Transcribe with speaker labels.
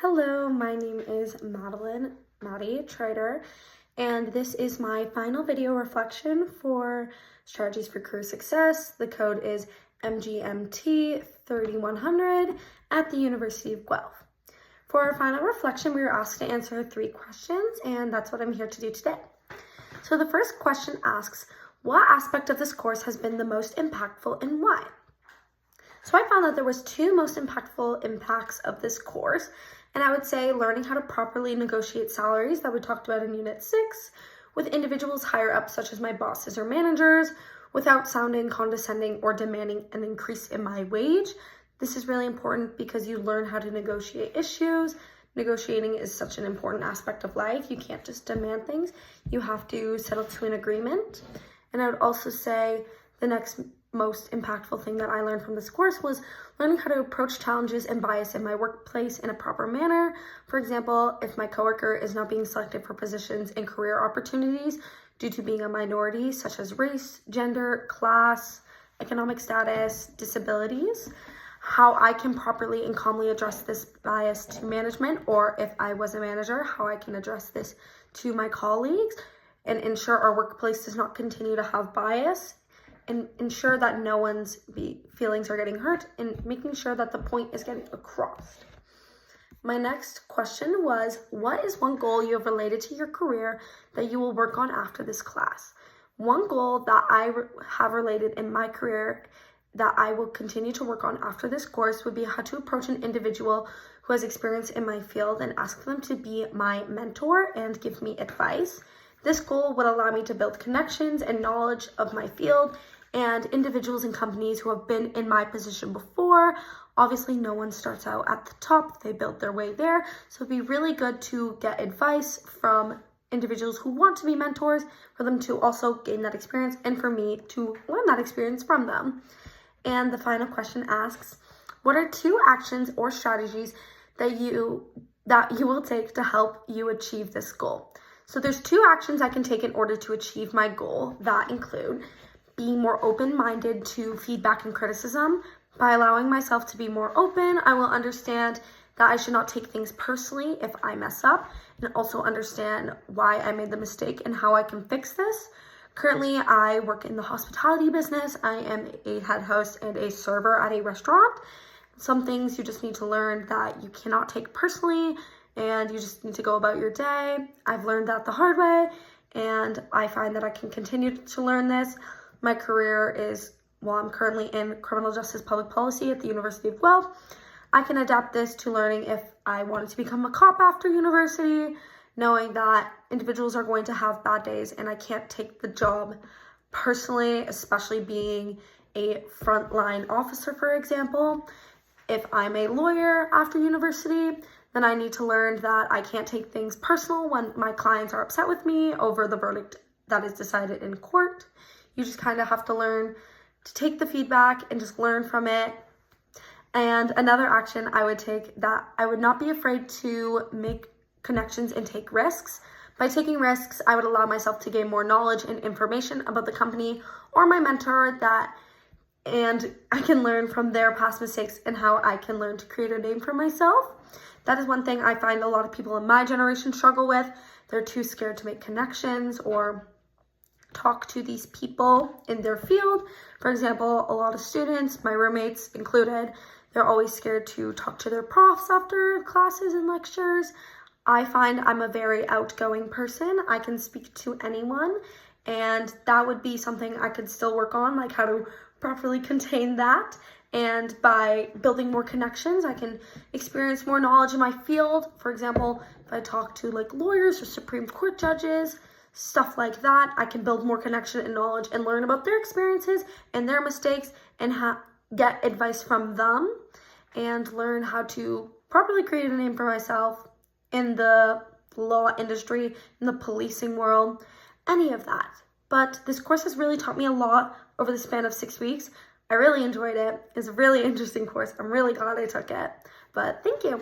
Speaker 1: Hello, my name is Maddie Trader, and this is my final video reflection for Strategies for Career Success. The code is MGMT 3100 at the University of Guelph. For our final reflection, we were asked to answer 3 questions, and that's what I'm here to do today. So the first question asks, what aspect of this course has been the most impactful and why? So I found that there was 2 most impactful impacts of this course, and I would say learning how to properly negotiate salaries that we talked about in Unit 6 with individuals higher up, such as my bosses or managers, without sounding condescending or demanding an increase in my wage. This is really important because you learn how to negotiate issues. Negotiating is such an important aspect of life. You can't just demand things. You have to settle to an agreement. And I would also say the next most impactful thing that I learned from this course was learning how to approach challenges and bias in my workplace in a proper manner. For example, if my coworker is not being selected for positions and career opportunities due to being a minority, such as race, gender, class, economic status, disabilities, how I can properly and calmly address this bias to management, or if I was a manager, how I can address this to my colleagues and ensure our workplace does not continue to have bias, and ensure that no one's feelings are getting hurt, and making sure that the point is getting across. My next question was, what is one goal you have related to your career that you will work on after this class? One goal that I have related in my career that I will continue to work on after this course would be how to approach an individual who has experience in my field and ask them to be my mentor and give me advice. This goal would allow me to build connections and knowledge of my field and individuals and companies who have been in my position before. Obviously, no one starts out at the top. They build their way there. So it'd be really good to get advice from individuals who want to be mentors, for them to also gain that experience, and for me to learn that experience from them. And the final question asks, what are 2 actions or strategies that you will take to help you achieve this goal? So there's 2 actions I can take in order to achieve my goal that include being more open-minded to feedback and criticism. By allowing myself to be more open, I will understand that I should not take things personally if I mess up, and also understand why I made the mistake and how I can fix this. Currently, I work in the hospitality business. I am a head host and a server at a restaurant. Some things you just need to learn that you cannot take personally, and you just need to go about your day. I've learned that the hard way, and I find that I can continue to learn this. My career is, while I'm currently in criminal justice public policy at the University of Guelph, I can adapt this to learning if I wanted to become a cop after university, knowing that individuals are going to have bad days and I can't take the job personally, especially being a frontline officer, for example. If I'm a lawyer after university, then I need to learn that I can't take things personal when my clients are upset with me over the verdict that is decided in court. You just kind of have to learn to take the feedback and just learn from it. And another action I would take, that I would not be afraid to make connections and take risks. By taking risks, I would allow myself to gain more knowledge and information about the company or my mentor, and I can learn from their past mistakes and how I can learn to create a name for myself. That is one thing I find a lot of people in my generation struggle with. They're too scared to make connections or talk to these people in their field. For example, a lot of students, my roommates included, they're always scared to talk to their profs after classes and lectures. I find I'm a very outgoing person. I can speak to anyone, and that would be something I could still work on, like how to properly contain that. And by building more connections, I can experience more knowledge in my field. For example, if I talk to like lawyers or Supreme Court judges, stuff like that, I can build more connection and knowledge and learn about their experiences and their mistakes and get advice from them, and learn how to properly create a name for myself in the law industry, in the policing world, any of that. But this course has really taught me a lot over the span of 6 weeks. I really enjoyed it. It's a really interesting course. I'm really glad I took it. But thank you.